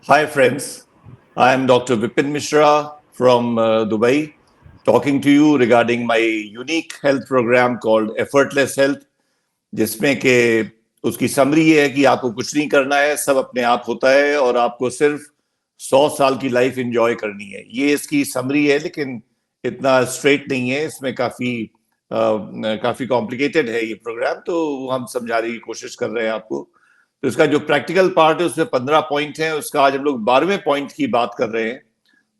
Hi, friends. I am Dr. Vipin Mishra from Dubai, talking to you regarding my unique health program called Effortless Health, जिसमें कि उसकी summary ये है कि आपको कुछ नहीं करना है, सब अपने आप होता है और आपको सिर्फ 100 साल की लाइफ एंजॉय करनी है। ये इसकी समरी है, लेकिन इतना स्ट्रेट नहीं है। इसमें काफी कॉम्प्लिकेटेड है ये प्रोग्राम, तो हम समझाने की कोशिश कर रहे हैं आपको। तो इसका जो प्रैक्टिकल पार्ट है उसमें 15 पॉइंट है। उसका आज हम लोग 12वें पॉइंट की बात कर रहे हैं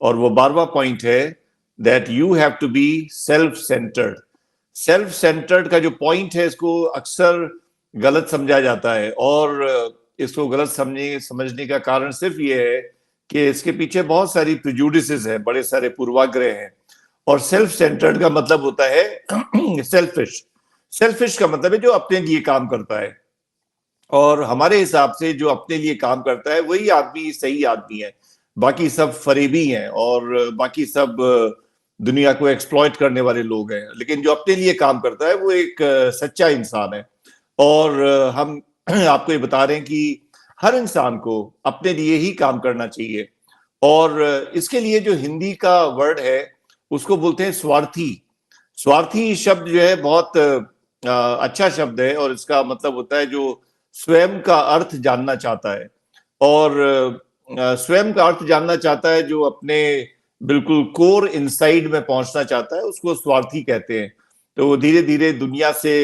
और वो 12वां पॉइंट है that you have to be self centred. Self centred का जो पॉइंट है, इसको अक्सर गलत समझा जाता है और इसको गलत समझने का कारण सिर्फ ये है कि इसके पीछे बहुत सारी प्रिजुडिसेस है, बड़े सारे पूर्वाग्रह हैं। और सेल्फ सेंटर्ड का मतलब होता है सेल्फिश। सेल्फिश का मतलब है जो अपने लिए काम करता है, और हमारे हिसाब से जो अपने लिए काम करता है वही आदमी सही आदमी है। बाकी सब फरेबी हैं और बाकी सब दुनिया को एक्सप्लॉइट करने वाले लोग हैं। लेकिन जो अपने लिए काम करता है वो एक सच्चा इंसान है। और हम आपको ये बता रहे हैं कि हर इंसान को अपने लिए ही काम करना चाहिए। और इसके लिए जो हिंदी का वर्ड है उसको बोलते हैं स्वार्थी। स्वार्थी शब्द जो है बहुत अच्छा शब्द है, और इसका मतलब होता है जो स्वयं का अर्थ जानना चाहता है। और स्वयं का अर्थ जानना चाहता है, जो अपने बिल्कुल कोर इनसाइड में पहुंचना चाहता है, उसको स्वार्थी कहते हैं। तो वो धीरे धीरे दुनिया से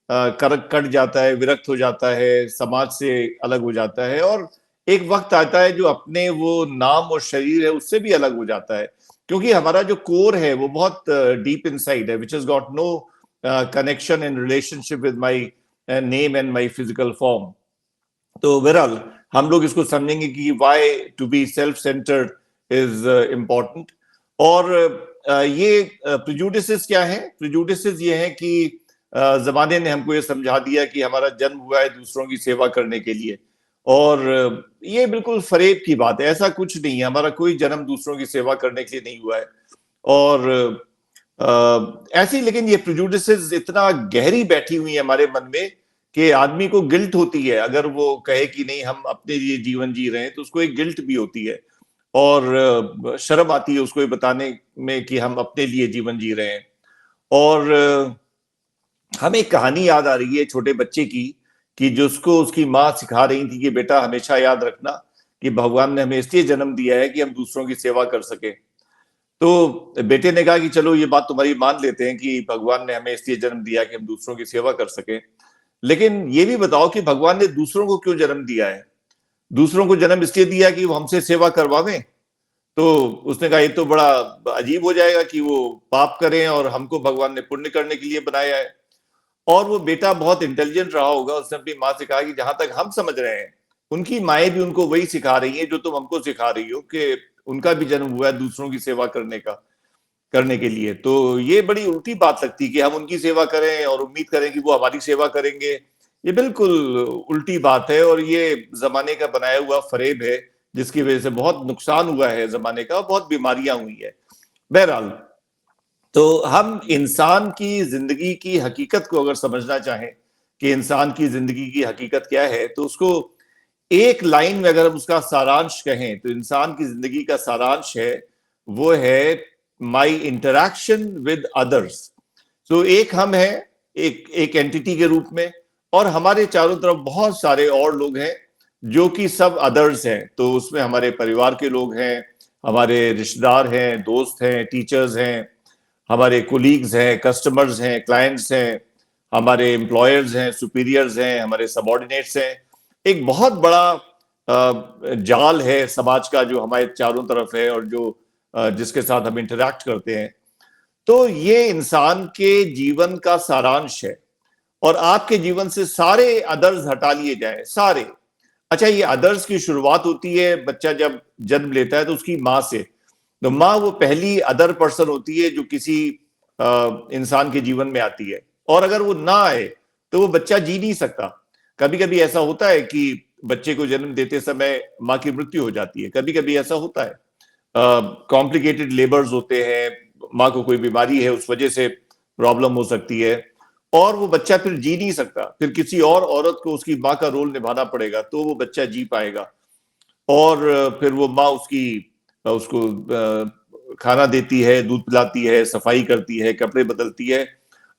कट जाता है, विरक्त हो जाता है, समाज से अलग हो जाता है, और एक वक्त आता है जो अपने वो नाम और शरीर है उससे भी अलग हो जाता है। क्योंकि हमारा जो कोर है वो बहुत डीप इनसाइड है, which has got no connection and relationship with my name and my physical form. तो बहरहाल हम लोग इसको समझेंगे कि why to be self centred is important. और ये प्रिजुडिसेस क्या है? प्रिजुडिसेस ये है कि जमाने ने हमको ये समझा दिया कि हमारा जन्म हुआ है दूसरों की सेवा करने के लिए, और ये बिल्कुल फरेब की बात है। ऐसा कुछ नहीं है, हमारा कोई जन्म दूसरों की सेवा करने के लिए नहीं हुआ है। और ऐसी, लेकिन ये प्रिजुडिसेस इतना गहरी बैठी हुई है हमारे मन में कि आदमी को गिल्ट होती है अगर वो कहे कि नहीं हम अपने लिए जीवन जी रहे हैं, तो उसको एक गिल्ट भी होती है और शर्म आती है उसको ये बताने में कि हम अपने लिए जीवन जी रहे हैं। और हमें एक कहानी याद आ रही है छोटे बच्चे की, कि जिसको उसकी माँ सिखा रही थी कि बेटा हमेशा याद रखना कि भगवान ने हमें इसलिए जन्म दिया है कि हम दूसरों की सेवा कर सके। तो बेटे ने कहा कि चलो ये बात तुम्हारी मान लेते हैं कि भगवान ने हमें इसलिए जन्म दिया कि हम दूसरों की सेवा कर सके, लेकिन ये भी बताओ कि भगवान ने दूसरों को क्यों जन्म दिया है? दूसरों को जन्म इसलिए दिया कि वो हमसे सेवा करवावें? तो उसने कहा ये तो बड़ा अजीब हो जाएगा कि वो पाप करें और हमको भगवान ने पुण्य करने के लिए बनाया है। और वो बेटा बहुत इंटेलिजेंट रहा होगा, उसने अपनी माँ से कहा कि जहां तक हम समझ रहे हैं उनकी माएँ भी उनको वही सिखा रही हैं जो तुम हमको सिखा रही हो, कि उनका भी जन्म हुआ है दूसरों की सेवा करने के लिए। तो ये बड़ी उल्टी बात लगती है कि हम उनकी सेवा करें और उम्मीद करें कि वो हमारी सेवा करेंगे। ये बिल्कुल उल्टी बात है और ये जमाने का बनाया हुआ फरेब है, जिसकी वजह से बहुत नुकसान हुआ है जमाने का, बहुत बीमारियां हुई है। बहरहाल, तो हम इंसान की जिंदगी की हकीकत को अगर समझना चाहें कि इंसान की जिंदगी की हकीकत क्या है, तो उसको एक लाइन में अगर हम उसका सारांश कहें, तो इंसान की जिंदगी का सारांश है, वो है माई इंटरैक्शन विद अदर्स। तो एक हम हैं, एक एंटिटी के रूप में, और हमारे चारों तरफ बहुत सारे और लोग हैं जो कि सब अदर्स हैं। तो उसमें हमारे परिवार के लोग हैं, हमारे रिश्तेदार हैं, दोस्त हैं, टीचर्स हैं, हमारे कोलीग्स हैं, कस्टमर्स हैं, क्लाइंट्स हैं, हमारे एम्प्लॉयर्स हैं, सुपीरियर्स हैं, हमारे सबॉर्डिनेट्स हैं। एक बहुत बड़ा जाल है समाज का जो हमारे चारों तरफ है और जो जिसके साथ हम इंटरैक्ट करते हैं। तो ये इंसान के जीवन का सारांश है। और आपके जीवन से सारे अदर्स हटा लिए जाए, सारे। अच्छा, ये अदर्स की शुरुआत होती है बच्चा जब जन्म लेता है तो उसकी माँ से। तो माँ वो पहली अदर पर्सन होती है जो किसी इंसान के जीवन में आती है, और अगर वो ना आए तो वो बच्चा जी नहीं सकता। कभी कभी ऐसा होता है कि बच्चे को जन्म देते समय माँ की मृत्यु हो जाती है, कभी कभी ऐसा होता है, कॉम्प्लिकेटेड लेबर्स होते हैं, माँ को कोई बीमारी है उस वजह से प्रॉब्लम हो सकती है, और वो बच्चा फिर जी नहीं सकता, फिर किसी और औरत को उसकी माँ का रोल निभाना पड़ेगा तो वो बच्चा जी पाएगा। और फिर वो माँ उसको खाना देती है, दूध पिलाती है, सफाई करती है, कपड़े बदलती है,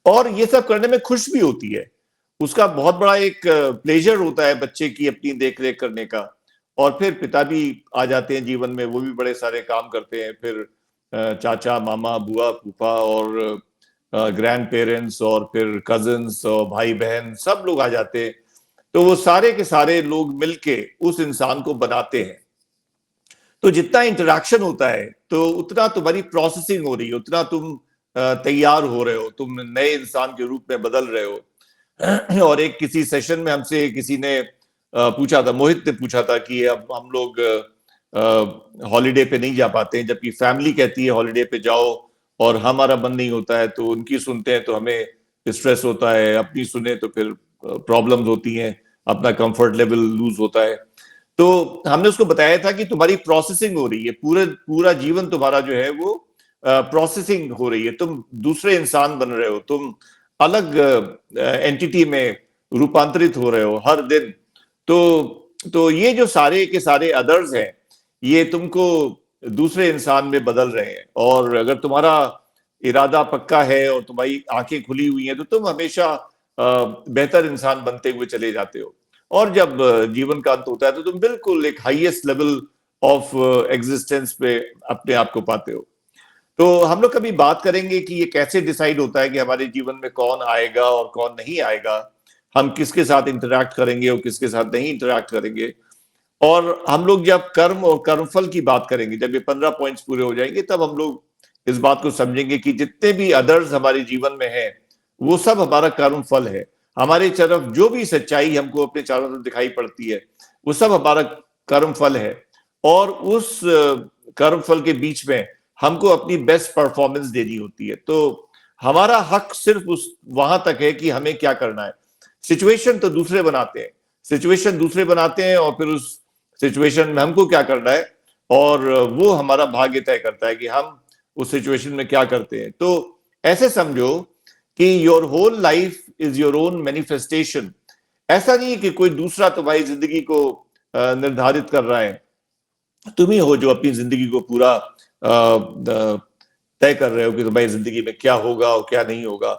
और ये सब करने में खुश भी होती है। उसका बहुत बड़ा एक प्लेजर होता है बच्चे की अपनी देख रेख करने का। और फिर पिता भी आ जाते हैं जीवन में, वो भी बड़े सारे काम करते हैं। फिर चाचा, मामा, बुआ, फूफा और ग्रैंड पेरेंट्स और फिर कजिन्स और भाई बहन सब लोग आ जाते हैं। तो वो सारे के सारे लोग मिलके उस इंसान को बनाते हैं। तो जितना इंटरेक्शन होता है तो उतना तुम्हारी प्रोसेसिंग हो रही है, उतना तुम तैयार हो रहे हो, तुम नए इंसान के रूप में बदल रहे हो। और एक किसी सेशन में हमसे किसी ने पूछा था, मोहित ने पूछा था कि अब हम लोग हॉलीडे पे नहीं जा पाते हैं, जबकि फैमिली कहती है हॉलीडे पे जाओ, और हमारा मन नहीं होता है तो उनकी सुनते हैं तो हमें स्ट्रेस होता है, अपनी सुने तो फिर प्रॉब्लम्स होती हैं, अपना कंफर्ट लेवल लूज होता है। तो हमने उसको बताया था कि तुम्हारी प्रोसेसिंग हो रही है, पूरा जीवन तुम्हारा जो है वो प्रोसेसिंग हो रही है, तुम दूसरे इंसान बन रहे हो, तुम अलग एंटिटी में रूपांतरित हो रहे हो हर दिन। तो ये जो सारे के सारे अदर्स हैं, ये तुमको दूसरे इंसान में बदल रहे हैं। और अगर तुम्हारा इरादा पक्का है और तुम्हारी आंखें खुली हुई हैं तो तुम हमेशा बेहतर इंसान बनते हुए चले जाते हो। और जब जीवन का अंत होता है तो तुम बिल्कुल एक हाईएस्ट लेवल ऑफ एग्जिस्टेंस पे अपने आप को पाते हो। तो हम लोग कभी बात करेंगे कि ये कैसे डिसाइड होता है कि हमारे जीवन में कौन आएगा और कौन नहीं आएगा, हम किसके साथ इंटरेक्ट करेंगे और किसके साथ नहीं इंटरेक्ट करेंगे। और हम लोग जब कर्म और कर्मफल की बात करेंगे, जब ये 15 पॉइंट्स पूरे हो जाएंगे, तब हम लोग इस बात को समझेंगे कि जितने भी अदर्स हमारे जीवन में हैं वो सब हमारा कर्म फल है। हमारे तरफ जो भी सच्चाई हमको अपने चारों तरफ दिखाई पड़ती है वो सब हमारा कर्म फल है। और उस कर्म फल के बीच में हमको अपनी बेस्ट परफॉर्मेंस देनी होती है। तो हमारा हक सिर्फ उस वहां तक है कि हमें क्या करना है। सिचुएशन तो दूसरे बनाते हैं, सिचुएशन दूसरे बनाते हैं, और फिर उस सिचुएशन में हमको क्या करना है, और वो हमारा भाग्य तय करता है कि हम उस सिचुएशन में क्या करते हैं। तो ऐसे समझो कि your whole life is your own manifestation. ऐसा नहीं है कि कोई दूसरा तुम्हारी जिंदगी को निर्धारित कर रहा है, तुम ही हो जो अपनी जिंदगी को पूरा तय कर रहे हो कि तुम्हारी जिंदगी में क्या होगा और क्या नहीं होगा।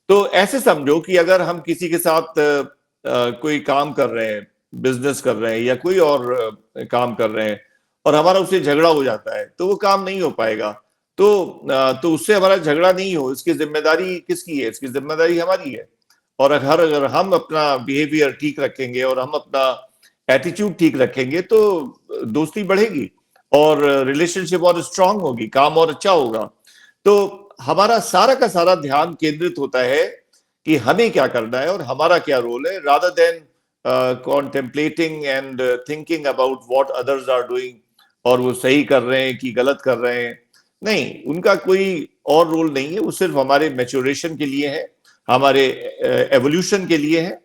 तो ऐसे समझो कि अगर हम किसी के साथ कोई काम कर रहे हैं, बिजनेस कर रहे हैं या कोई और काम कर रहे हैं, और हमारा उससे झगड़ा हो जाता है तो वो काम नहीं हो पाएगा। तो उससे हमारा झगड़ा नहीं हो, इसकी जिम्मेदारी किसकी है? इसकी जिम्मेदारी हमारी है। और अगर हम अपना बिहेवियर ठीक रखेंगे और हम अपना एटीट्यूड ठीक रखेंगे तो दोस्ती बढ़ेगी और रिलेशनशिप और स्ट्रांग होगी, काम और अच्छा होगा। तो हमारा सारा का सारा ध्यान केंद्रित होता है कि हमें क्या करना है और हमारा क्या रोल है, rather than contemplating and thinking about what others are doing, और वो सही कर रहे हैं कि गलत कर रहे हैं। नहीं, उनका कोई और रोल नहीं है, वो सिर्फ हमारे मैच्योरेशन के लिए है, हमारे एवोल्यूशन के लिए है।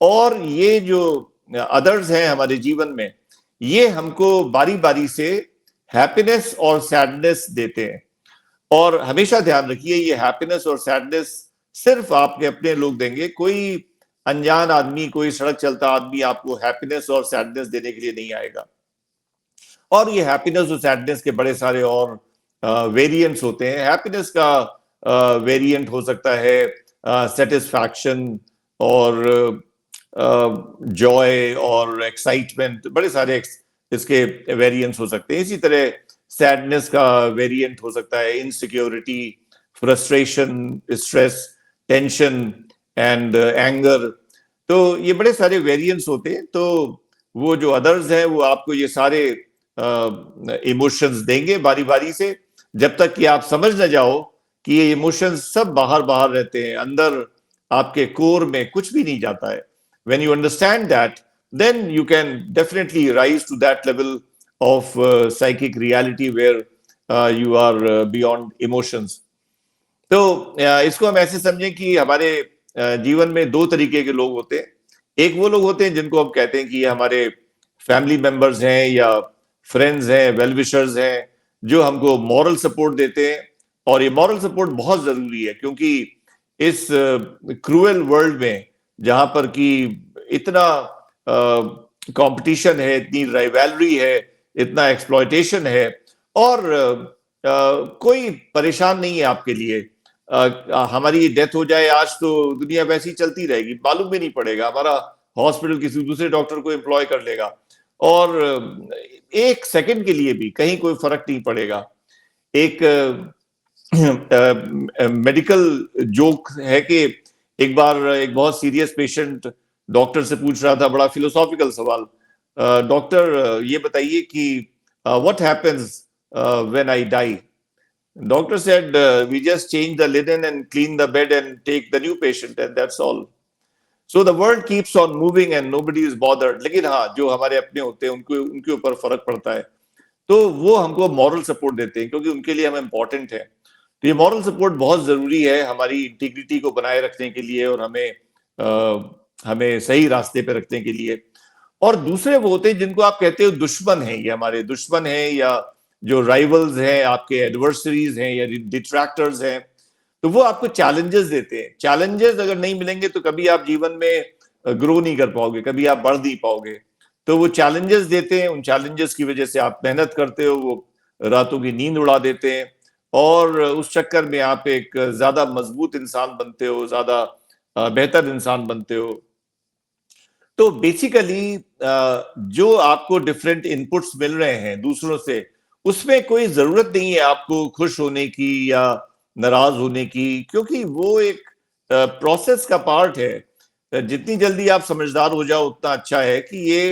और ये जो अदर्स हैं हमारे जीवन में, ये हमको बारी बारी से हैप्पीनेस और सैडनेस देते हैं। और हमेशा ध्यान रखिए, ये हैप्पीनेस और सैडनेस सिर्फ आपके अपने लोग देंगे। कोई अनजान आदमी, कोई सड़क चलता आदमी आपको हैप्पीनेस और सैडनेस देने के लिए नहीं आएगा। और ये हैप्पीनेस और सैडनेस के बड़े सारे और वेरिएंट्स होते हैं। हैप्पीनेस का वेरिएंट हो सकता है सेटिस्फैक्शन और जॉय और एक्साइटमेंट, बड़े सारे इसके वेरिएंट्स हो सकते हैं। इसी तरह सैडनेस का वेरिएंट हो सकता है insecurity, frustration, stress, tension and anger. तो ये बड़े सारे वेरिएंट्स होते हैं। तो वो जो अदर्स हैं वो आपको ये सारे इमोशंस देंगे बारी बारी से, जब तक कि आप समझ न जाओ कि ये इमोशंस सब बाहर बाहर रहते हैं, अंदर आपके कोर में कुछ भी नहीं जाता है। When you understand that, then you can definitely rise to that level of psychic reality where you are beyond emotions. तो इसको हम ऐसे समझें कि हमारे जीवन में दो तरीके के लोग होते हैं। एक वो लोग होते हैं जिनको हम कहते हैं कि ये हमारे फैमिली मेंबर्स हैं या फ्रेंड्स हैं, वेल विशर्स हैं, जो हमको मॉरल सपोर्ट देते हैं। और ये मॉरल सपोर्ट बहुत जरूरी है, क्योंकि इस क्रूएल वर्ल्ड में, जहां पर कि इतना कंपटीशन है, इतनी राइवलरी है, इतना एक्सप्लॉयटेशन है, और कोई परेशान नहीं है आपके लिए। हमारी डेथ हो जाए आज तो दुनिया वैसी चलती रहेगी, मालूम भी नहीं पड़ेगा, हमारा हॉस्पिटल किसी दूसरे डॉक्टर को एम्प्लॉय कर लेगा, और एक सेकंड के लिए भी कहीं कोई फर्क नहीं पड़ेगा। एक मेडिकल जोक है कि एक बार एक बहुत सीरियस पेशेंट डॉक्टर से पूछ रहा था, बड़ा फिलोसॉफिकल सवाल, डॉक्टर ये बताइए कि what happens when I die? Doctor said, we just change the linen and clean the bed and take the new patient, and that's all. So the world keeps on moving and nobody is bothered. लेकिन हाँ, जो हमारे अपने होते हैं उनको उनके ऊपर फर्क पड़ता है, तो वो हमको मॉरल सपोर्ट देते हैं क्योंकि उनके लिए हम इम्पोर्टेंट हैं। तो ये मॉरल सपोर्ट बहुत जरूरी है हमारी इंटीग्रिटी को बनाए रखने के लिए और हमें सही रास्ते पे रखने के लिए। और दूसरे वो होते हैं जिनको आप कहते हो दुश्मन है, ये हमारे दुश्मन है, या जो राइवल्स हैं, आपके एडवर्सरीज हैं, या डिट्रैक्टर्स हैं, तो वो आपको चैलेंजेस देते हैं। चैलेंजेस अगर नहीं मिलेंगे तो कभी आप जीवन में ग्रो नहीं कर पाओगे, कभी आप बढ़ नहीं पाओगे। तो वो चैलेंजेस देते हैं, उन चैलेंजेस की वजह से आप मेहनत करते हो, वो रातों की नींद उड़ा देते हैं, और उस चक्कर में आप एक ज्यादा मजबूत इंसान बनते हो, ज्यादा बेहतर इंसान बनते हो। तो बेसिकली जो आपको डिफरेंट इनपुट्स मिल रहे हैं दूसरों से, उसमें कोई जरूरत नहीं है आपको खुश होने की या नाराज होने की, क्योंकि वो एक प्रोसेस का पार्ट है। जितनी जल्दी आप समझदार हो जाओ उतना अच्छा है कि ये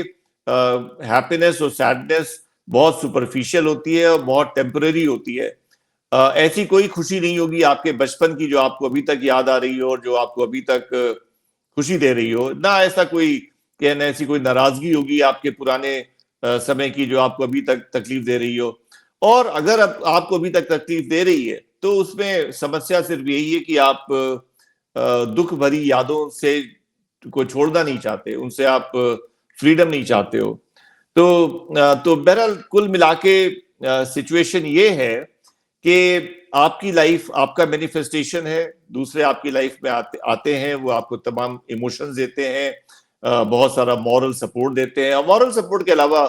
हैप्पीनेस और सैडनेस बहुत सुपरफिशियल होती है और बहुत टेम्पररी होती है। ऐसी कोई खुशी नहीं होगी आपके बचपन की जो आपको अभी तक याद आ रही हो और जो आपको अभी तक खुशी दे रही हो, ना ऐसा कोई कहना, ऐसी कोई नाराजगी होगी आपके पुराने समय की जो आपको अभी तक तकलीफ दे रही हो। और अगर आपको अभी तक तकलीफ दे रही है तो उसमें समस्या सिर्फ यही है कि आप दुख भरी यादों से को छोड़ना नहीं चाहते, उनसे आप फ्रीडम नहीं चाहते हो। तो बहरहाल कुल मिला के सिचुएशन ये है कि आपकी लाइफ आपका मैनिफेस्टेशन है, दूसरे आपकी लाइफ में आते हैं, वो आपको तमाम इमोशंस देते हैं, बहुत सारा मॉरल सपोर्ट देते हैं, और मॉरल सपोर्ट के अलावा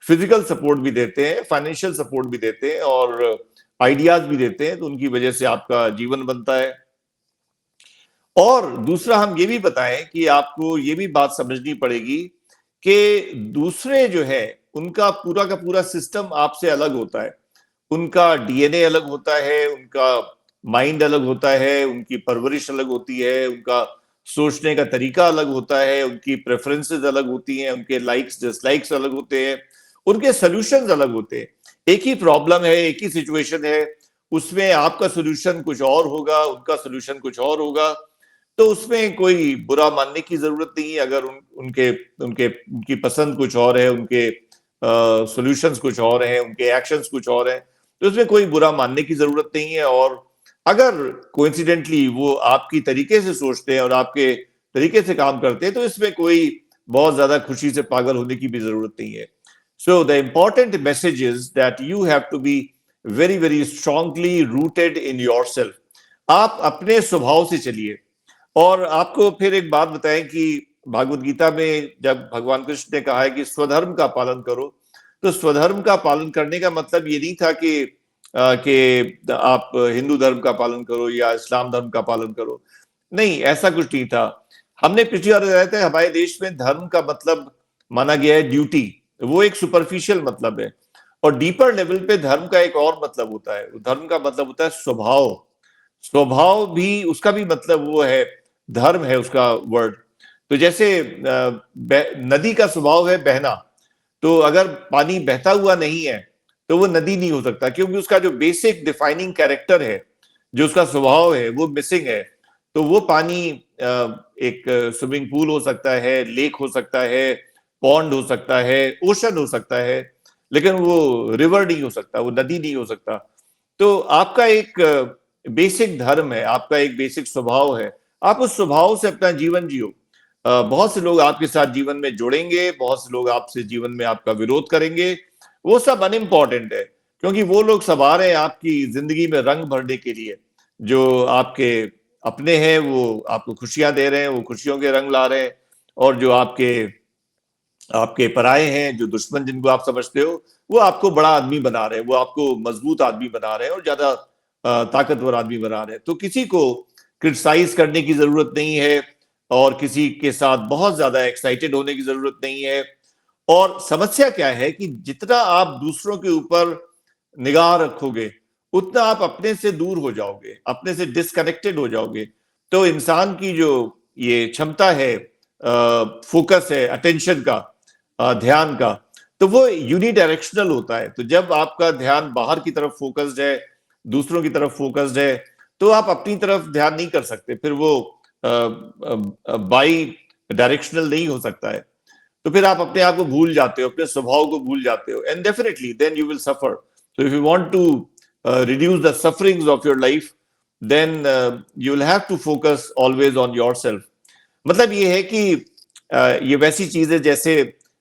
फिजिकल सपोर्ट भी देते हैं, फाइनेंशियल सपोर्ट भी देते हैं, और आइडियाज भी देते हैं, तो उनकी वजह से आपका जीवन बनता है। और दूसरा हम ये भी बताएं कि आपको ये भी बात समझनी पड़ेगी कि दूसरे जो है उनका पूरा का पूरा सिस्टम आपसे अलग होता है, उनका डीएनए अलग होता है, उनका माइंड अलग होता है, उनकी परवरिश अलग होती है, उनका सोचने का तरीका अलग होता है, उनकी प्रेफरेंसेस अलग होती हैं, उनके लाइक्स डिसलाइक्स अलग होते हैं, उनके सॉल्यूशंस अलग होते हैं। एक ही प्रॉब्लम है, एक ही सिचुएशन है, उसमें आपका सॉल्यूशन कुछ और होगा, उनका सॉल्यूशन कुछ और होगा। तो उसमें कोई बुरा मानने की जरूरत नहीं है अगर उनके उनके उनकी पसंद कुछ और है, उनके सॉल्यूशंस कुछ और हैं, उनके एक्शंस कुछ और हैं, तो उसमें कोई बुरा मानने की जरूरत नहीं है। और अगर कोइंसिडेंटली वो आपकी तरीके से सोचते हैं और आपके तरीके से काम करते हैं तो इसमें कोई बहुत ज्यादा खुशी से पागल होने की भी जरूरत नहीं है। So the important message is that you have to be very very strongly rooted in yourself. आप अपने स्वभाव से चलिए। और आपको फिर एक बात बताएं कि भागवत गीता में जब भगवान कृष्ण ने कहा है कि स्वधर्म का पालन करो, तो स्वधर्म का पालन करने का मतलब ये नहीं था कि आप हिंदू धर्म का पालन करो या इस्लाम धर्म का पालन करो, नहीं, ऐसा कुछ नहीं था। हमने पिछली बार बताया था हमारे देश में धर्म का मतलब माना गया है ड्यूटी, वो एक सुपरफिशियल मतलब है, और डीपर लेवल पे धर्म का एक और मतलब होता है, धर्म का मतलब होता है स्वभाव। स्वभाव भी उसका भी मतलब वो है, धर्म है उसका वर्ड। तो जैसे नदी का स्वभाव है बहना, तो अगर पानी बहता हुआ नहीं है तो वो नदी नहीं हो सकता, क्योंकि उसका जो बेसिक डिफाइनिंग कैरेक्टर है, जो उसका स्वभाव है, वो मिसिंग है। तो वो पानी एक स्विमिंग पूल हो सकता है, लेक हो सकता है, पॉन्ड हो सकता है, ओशन हो सकता है, लेकिन वो रिवर नहीं हो सकता, वो नदी नहीं हो सकता। तो आपका एक बेसिक धर्म है, आपका एक बेसिक स्वभाव है, आप उस स्वभाव से अपना जीवन जियो। बहुत से लोग आपके साथ जीवन में जुड़ेंगे, बहुत से लोग आपसे जीवन में आपका विरोध करेंगे, वो सब अनइम्पॉर्टेंट है, क्योंकि वो लोग सब आ रहे हैं आपकी जिंदगी में रंग भरने के लिए। जो आपके अपने हैं वो आपको खुशियां दे रहे हैं, वो खुशियों के रंग ला रहे हैं, और जो आपके आपके पराये हैं, जो दुश्मन जिनको आप समझते हो, वो आपको बड़ा आदमी बना रहे हैं, वो आपको मजबूत आदमी बना रहे हैं और ज्यादा ताकतवर आदमी बना रहे हैं। तो किसी को क्रिटिसाइज करने की जरूरत नहीं है और किसी के साथ बहुत ज्यादा एक्साइटेड होने की जरूरत नहीं है। और समस्या क्या है कि जितना आप दूसरों के ऊपर निगाह रखोगे, उतना आप अपने से दूर हो जाओगे, अपने से डिस्कनेक्टेड हो जाओगे। तो इंसान की जो ये क्षमता है, फोकस है, अटेंशन का, ध्यान का, तो वो यूनिडायरेक्शनल होता है। तो जब आपका ध्यान बाहर की तरफ फोकस्ड है, दूसरों की तरफ फोकस्ड है, तो आप अपनी तरफ ध्यान नहीं कर सकते, फिर वो बाई डायरेक्शनल नहीं हो सकता है। तो फिर आप अपने आप को भूल जाते हो, अपने स्वभाव को भूल जाते हो, and definitely then you will suffer. So if you want to reduce the sufferings of your life, then you will have to focus always on yourself. मतलब ये है कि ये वैसी चीज है जैसे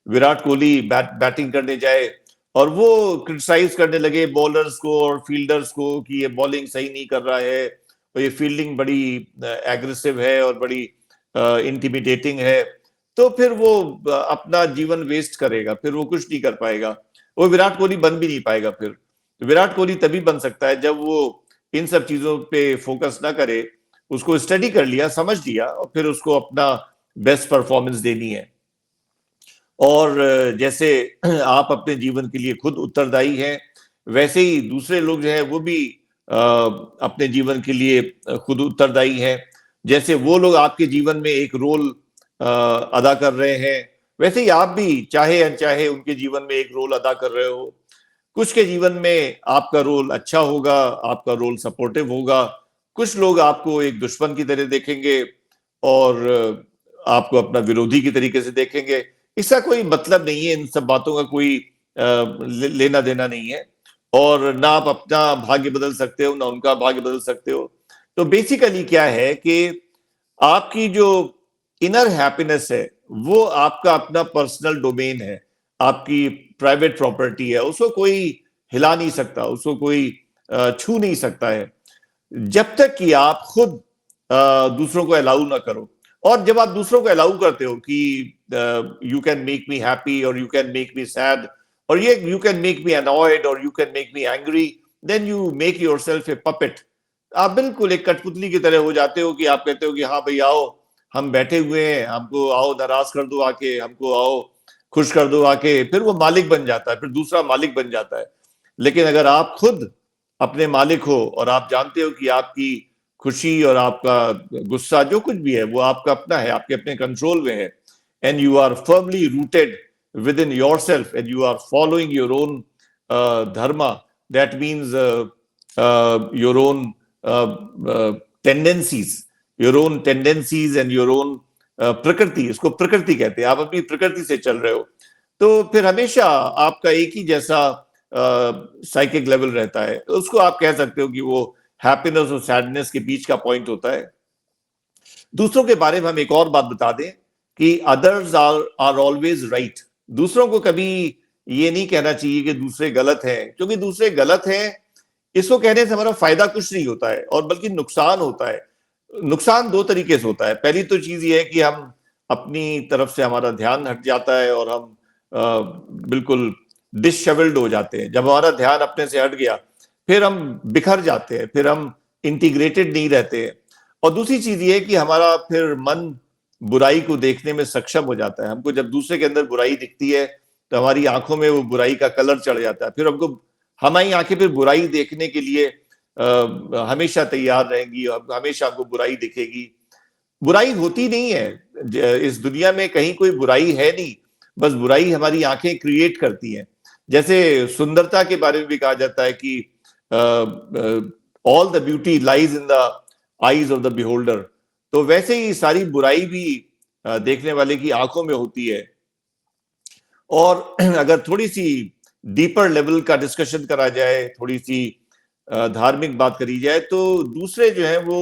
विराट कोहली बैटिंग करने जाए और वो क्रिटिसाइज करने लगे बॉलर्स को और फील्डर्स को कि ये बॉलिंग सही नहीं कर रहा है और ये फील्डिंग बड़ी एग्रेसिव है और बड़ी इंटिमिडेटिंग है। तो फिर वो अपना जीवन वेस्ट करेगा, फिर वो कुछ नहीं कर पाएगा, वो विराट कोहली बन भी नहीं पाएगा। फिर विराट कोहली तभी बन सकता है जब वो इन सब चीजों पे फोकस ना करे, उसको स्टडी कर लिया, समझ लिया और फिर उसको अपना बेस्ट परफॉर्मेंस देनी है। और जैसे आप अपने जीवन के लिए खुद उत्तरदायी हैं, वैसे ही दूसरे लोग जो है वो भी अपने जीवन के लिए खुद उत्तरदायी हैं। जैसे वो लोग आपके जीवन में एक रोल अदा कर रहे हैं, वैसे ही आप भी चाहे अनचाहे उनके जीवन में एक रोल अदा कर रहे हो। कुछ के जीवन में आपका रोल अच्छा होगा, आपका रोल सपोर्टिव होगा, कुछ लोग आपको एक दुश्मन की तरह देखेंगे और आपको अपना विरोधी की तरीके से देखेंगे। इसका कोई मतलब नहीं है, इन सब बातों का कोई लेना देना नहीं है और ना आप अपना भाग्य बदल सकते हो ना उनका भाग्य बदल सकते हो। तो बेसिकली क्या है कि आपकी जो इनर हैप्पीनेस है वो आपका अपना पर्सनल डोमेन है, आपकी प्राइवेट प्रॉपर्टी है, उसको कोई हिला नहीं सकता, उसको कोई छू नहीं सकता है जब तक कि आप खुद दूसरों को अलाउ ना करो। और जब आप दूसरों को अलाउ करते हो कि you can make me happy और you can make me sad और ये you can make me annoyed और you can make me angry, then you make yourself a puppet. आप बिल्कुल एक कठपुतली की तरह हो जाते हो कि आप कहते हो कि हाँ भाई आओ, हम बैठे हुए हैं, हमको आओ नाराज कर दो आके, हमको आओ खुश कर दो आके, फिर वो मालिक बन जाता है, फिर दूसरा मालिक बन जाता है। लेकिन अगर आप खुद अपने मालिक हो और आप जानते हो कि आपकी खुशी और आपका गुस्सा जो कुछ भी है वो आपका अपना है, आपके अपने कंट्रोल में है, and you are firmly rooted within yourself and you are following your own dharma, that means your own tendencies and your own prakriti, इसको प्रकृति कहते हैं, आप अपनी प्रकृति से चल रहे हो, तो फिर हमेशा आपका एक ही जैसा साइकिक लेवल रहता है। तो उसको आप कह सकते हो कि वो हैप्पीनेस और सैडनेस के बीच का पॉइंट होता है। दूसरों के बारे में हम एक और बात बता दें कि अदर्स आर ऑलवेज राइट। दूसरों को कभी ये नहीं कहना चाहिए कि दूसरे गलत हैं, क्योंकि दूसरे गलत हैं इसको कहने से हमारा फायदा कुछ नहीं होता है और बल्कि नुकसान होता है। नुकसान दो तरीके से होता है। पहली तो चीज ये है कि हम अपनी तरफ से हमारा ध्यान हट जाता है और हम बिल्कुल डिसशेवल्ड हो जाते हैं। जब हमारा ध्यान अपने से हट गया फिर हम बिखर जाते हैं, फिर हम इंटीग्रेटेड नहीं रहते हैं। और दूसरी चीज ये है कि हमारा फिर मन बुराई को देखने में सक्षम हो जाता है। हमको जब दूसरे के अंदर बुराई दिखती है तो हमारी आंखों में वो बुराई का कलर चढ़ जाता है, फिर हमको हमारी आंखें फिर बुराई देखने के लिए हमेशा तैयार रहेंगी और हमेशा हमको बुराई दिखेगी। बुराई होती नहीं है इस दुनिया में, कहीं कोई बुराई है नहीं, बस बुराई हमारी आंखें क्रिएट करती हैं। जैसे सुंदरता के बारे में भी कहा जाता है कि all the beauty lies in the eyes of the beholder, तो वैसे ही सारी बुराई भी देखने वाले की आंखों में होती है। और अगर थोड़ी सी डीपर लेवल का डिस्कशन करा जाए, थोड़ी सी धार्मिक बात करी जाए, तो दूसरे जो है वो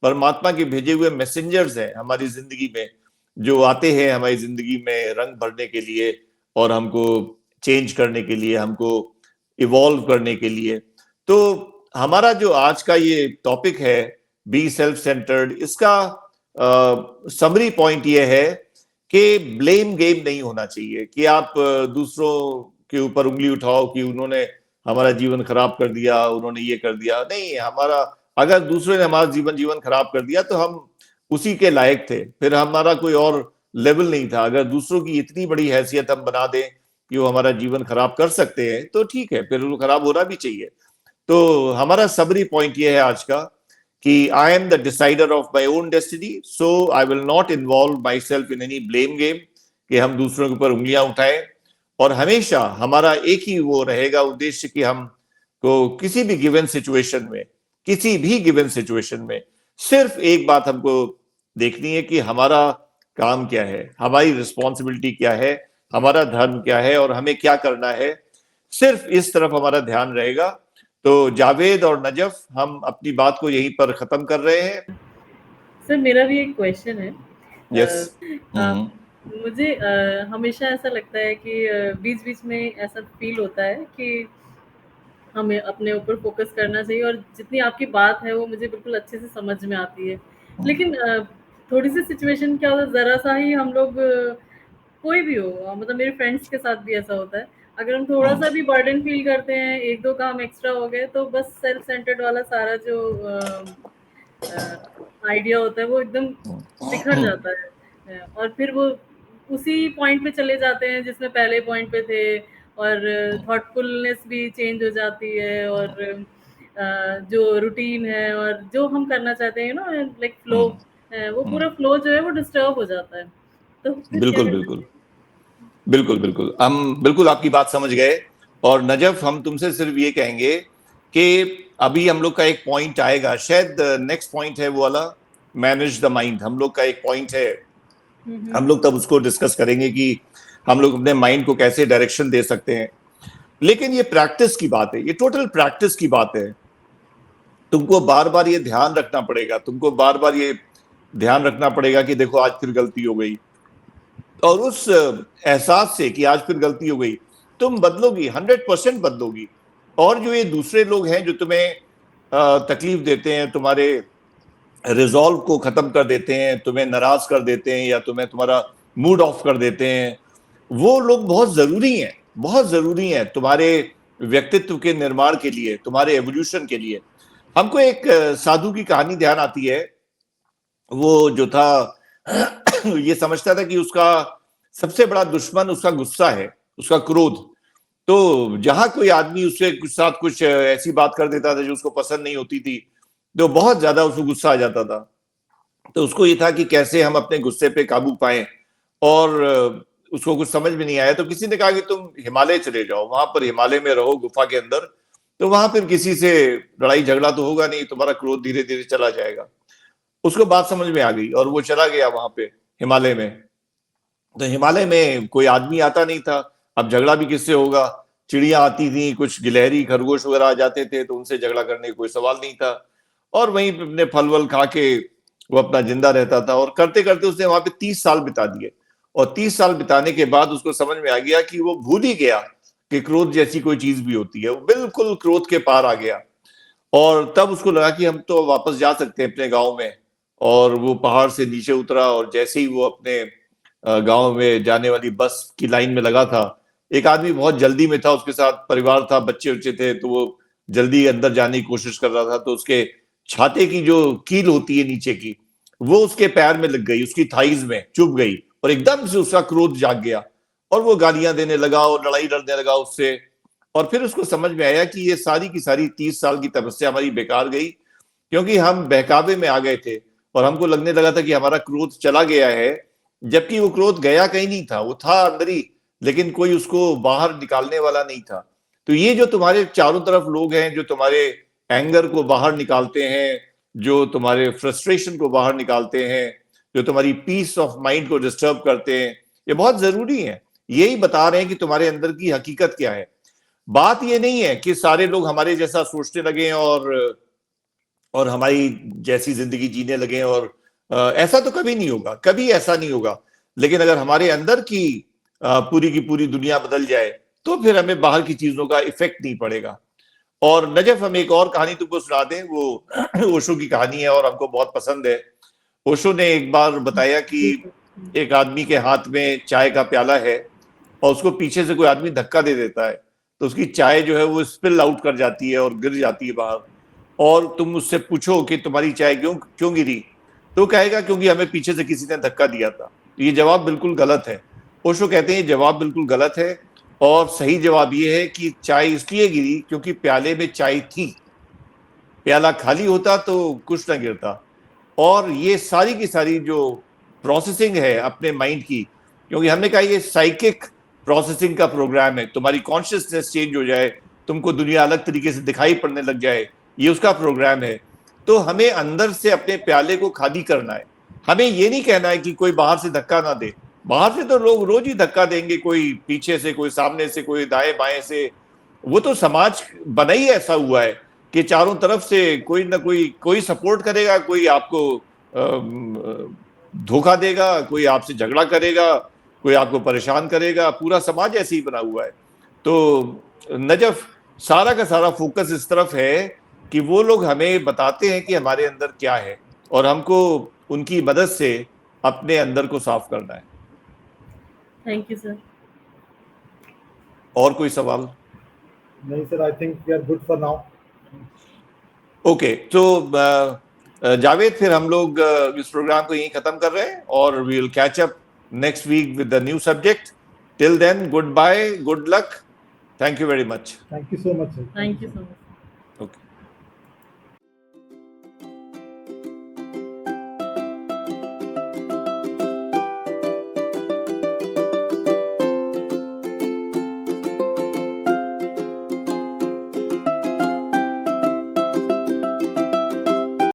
परमात्मा के भेजे हुए मैसेंजर्स हैं हमारी जिंदगी में, जो आते हैं हमारी जिंदगी में रंग भरने के लिए और हमको चेंज करने के लिए, हमको इवॉल्व करने के लिए। तो हमारा जो आज का ये टॉपिक है बी सेल्फ सेंटर्ड, इसका समरी पॉइंट ये है कि ब्लेम गेम नहीं होना चाहिए कि आप दूसरों के ऊपर उंगली उठाओ कि उन्होंने हमारा जीवन खराब कर दिया, उन्होंने ये कर दिया। नहीं, हमारा अगर दूसरे ने हमारा जीवन खराब कर दिया तो हम उसी के लायक थे, फिर हमारा कोई और लेवल नहीं था। अगर दूसरों की इतनी बड़ी हैसियत हम बना दें कि वो हमारा जीवन खराब कर सकते हैं तो ठीक है, फिर वो खराब होना भी चाहिए। तो हमारा सबरी पॉइंट ये है आज का कि I am the decider of my own destiny, so I will not involve my self in any blame game कि हम दूसरों के ऊपर उंगलियां उठाएं। और हमेशा हमारा एक ही वो रहेगा उद्देश्य कि हम को किसी भी गिवन सिचुएशन में, किसी भी गिवन सिचुएशन में सिर्फ एक बात हमको देखनी है कि हमारा काम क्या है, हमारी रिस्पॉन्सिबिलिटी क्या है, हमारा धर्म क्या है और हमें क्या करना है। सिर्फ इस तरफ हमारा ध्यान रहेगा। तो जावेद और नजफ, हम अपनी बात को यहीं पर खत्म कर रहे हैं। सर मेरा भी एक क्वेश्चन है। यस। मुझे हमेशा ऐसा लगता है कि बीच बीच में ऐसा फील होता है कि हमें अपने ऊपर फोकस करना चाहिए, और जितनी आपकी बात है वो मुझे बिल्कुल अच्छे से समझ में आती है। लेकिन थोड़ी सी सिचुएशन क्या होता है, ज़रा सा ही हम लोग कोई भी हो, मतलब मेरे फ्रेंड्स के साथ भी ऐसा होता है, अगर हम थोड़ा सा भी बर्डन फील करते हैं, एक दो काम एक्स्ट्रा हो गए, तो बस सेल्फ सेंटर्ड वाला सारा जो आइडिया होता है वो एकदम बिखर जाता है। और फिर वो उसी पॉइंट पे चले जाते हैं जिसमें पहले पॉइंट पे थे, और थॉटफुलनेस भी चेंज हो जाती है, और जो रूटीन है और जो हम करना चाहते हैं ना, लाइक फ्लो, वो पूरा फ्लो जो है वो डिस्टर्ब हो जाता है। तो फिर क्या बिल्कुल करना बिल्कुल चाहिए? बिल्कुल बिल्कुल, हम बिल्कुल आपकी बात समझ गए। और नजफ, हम तुमसे सिर्फ ये कहेंगे कि अभी हम लोग का एक पॉइंट आएगा, शायद नेक्स्ट पॉइंट है वो वाला, मैनेज द माइंड। हम लोग का एक पॉइंट है, हम लोग तब उसको डिस्कस करेंगे कि हम लोग अपने माइंड को कैसे डायरेक्शन दे सकते हैं। लेकिन ये प्रैक्टिस की बात है, ये टोटल प्रैक्टिस की बात है। तुमको बार बार ये ध्यान रखना पड़ेगा, तुमको बार बार ये ध्यान रखना पड़ेगा कि देखो आज फिर गलती हो गई, और उस एहसास से कि आज फिर गलती हो गई तुम बदलोगी, 100% बदलोगी। और जो ये दूसरे लोग हैं जो तुम्हें तकलीफ देते हैं, तुम्हारे रिजॉल्व को खत्म कर देते हैं, तुम्हें नाराज कर देते हैं या तुम्हें तुम्हारा मूड ऑफ कर देते हैं, वो लोग बहुत जरूरी हैं, बहुत जरूरी हैं तुम्हारे व्यक्तित्व के निर्माण के लिए, तुम्हारे एवोल्यूशन के लिए। हमको एक साधु की कहानी ध्यान आती है। वो जो था ये समझता था कि उसका सबसे बड़ा दुश्मन उसका गुस्सा है, उसका क्रोध। तो जहां कोई आदमी उसके कुछ साथ कुछ ऐसी बात कर देता था जो उसको पसंद नहीं होती थी, तो बहुत ज्यादा उसको गुस्सा आ जाता था। तो उसको ये था कि कैसे हम अपने गुस्से पे काबू पाएं। और उसको कुछ समझ में नहीं आया, तो किसी ने कहा कि तुम हिमालय चले जाओ, वहां पर हिमालय में रहो गुफा के अंदर, तो वहां फिर किसी से लड़ाई झगड़ा तो होगा नहीं, तुम्हारा क्रोध धीरे धीरे चला जाएगा। उसको बात समझ में आ गई और वो चला गया वहां पे हिमालय में। तो हिमालय में कोई आदमी आता नहीं था, अब झगड़ा भी किससे होगा। चिड़िया आती थी, कुछ गिलहरी खरगोश वगैरह आ जाते थे, तो उनसे झगड़ा करने का कोई सवाल नहीं था। और वहीं पे अपने फल वल खा के वो अपना जिंदा रहता था। और करते करते उसने वहां पे 30 साल बिता दिए। और 30 साल बिताने के बाद उसको समझ में आ गया कि वो भूल ही गया कि क्रोध जैसी कोई चीज भी होती है। वो बिल्कुल क्रोध के पार आ गया। और तब उसको लगा कि हम तो वापस जा सकते हैं अपने गांव में। और वो पहाड़ से नीचे उतरा, और जैसे ही वो अपने गांव में जाने वाली बस की लाइन में लगा था, एक आदमी बहुत जल्दी में था, उसके साथ परिवार था, बच्चे उच्चे थे, तो वो जल्दी अंदर जाने की कोशिश कर रहा था। तो उसके छाते की जो कील होती है नीचे की, वो उसके पैर में लग गई, उसकी थाइज में चुभ गई, और एकदम से उसका क्रोध जाग गया। और वो गालियां देने लगा और लड़ाई लड़ने लगा उससे। और फिर उसको समझ में आया कि ये सारी की सारी 30 साल की तपस्या हमारी बेकार गई, क्योंकि हम बहकावे में आ गए थे। और हमको लगने लगा था कि हमारा क्रोध चला गया है, जबकि वो क्रोध गया कहीं नहीं था, वो था अंदर ही, लेकिन कोई उसको बाहर निकालने वाला नहीं था। तो ये जो तुम्हारे चारों तरफ लोग हैं जो तुम्हारे एंगर को बाहर निकालते हैं, जो तुम्हारे फ्रस्ट्रेशन को बाहर निकालते हैं, जो तुम्हारी पीस ऑफ माइंड को डिस्टर्ब करते हैं, ये बहुत जरूरी है। यही बता रहे हैं कि तुम्हारे अंदर की हकीकत क्या है। बात ये नहीं है कि सारे लोग हमारे जैसा सोचने लगे और हमारी जैसी जिंदगी जीने लगे। और ऐसा तो कभी नहीं होगा, कभी ऐसा नहीं होगा। लेकिन अगर हमारे अंदर की पूरी की पूरी दुनिया बदल जाए, तो फिर हमें बाहर की चीजों का इफेक्ट नहीं पड़ेगा। और नजफ, हम एक और कहानी तुमको सुना दें, वो ओशो की कहानी है और हमको बहुत पसंद है। ओशो ने एक बार बताया कि जी, जी। एक आदमी के हाथ में चाय का प्याला है और उसको पीछे से कोई आदमी धक्का दे देता है, तो उसकी चाय जो है वो स्पिल आउट कर जाती है और गिर जाती है बाहर, और तुम उससे पूछो कि तुम्हारी चाय क्यों क्यों गिरी, तो कहेगा क्योंकि हमें पीछे से किसी ने धक्का दिया था। ये जवाब बिल्कुल गलत है। ओशो कहते हैं ये जवाब बिल्कुल गलत है, और सही जवाब ये है कि चाय इसलिए गिरी क्योंकि प्याले में चाय थी। प्याला खाली होता तो कुछ ना गिरता। और ये सारी की सारी जो प्रोसेसिंग है अपने माइंड की, क्योंकि हमने कहा ये साइकिक प्रोसेसिंग का प्रोग्राम है, तुम्हारी कॉन्शियसनेस चेंज हो जाए, तुमको दुनिया अलग तरीके से दिखाई पड़ने लग जाए, ये उसका प्रोग्राम है। तो हमें अंदर से अपने प्याले को खाली करना है। हमें ये नहीं कहना है कि कोई बाहर से धक्का ना दे। बाहर से तो लोग रोज ही धक्का देंगे, कोई पीछे से, कोई सामने से, कोई दाएं बाएं से। वो तो समाज बना ही ऐसा हुआ है कि चारों तरफ से कोई ना कोई सपोर्ट करेगा, कोई आपको धोखा देगा, कोई आपसे झगड़ा करेगा, कोई आपको परेशान करेगा। पूरा समाज ऐसे ही बना हुआ है। तो नजफ, सारा का सारा फोकस इस तरफ है कि वो लोग हमें बताते हैं कि हमारे अंदर क्या है, और हमको उनकी मदद से अपने अंदर को साफ करना है। Thank you sir. और कोई सवाल? नहीं sir, I think we are good for now. Okay, तो जावेद, फिर हम लोग इस प्रोग्राम को यहीं खत्म कर रहे हैं, और we will catch up next week with the new subject. Till then, goodbye, good luck, thank you very much. Thank you so much sir. Thank you so much.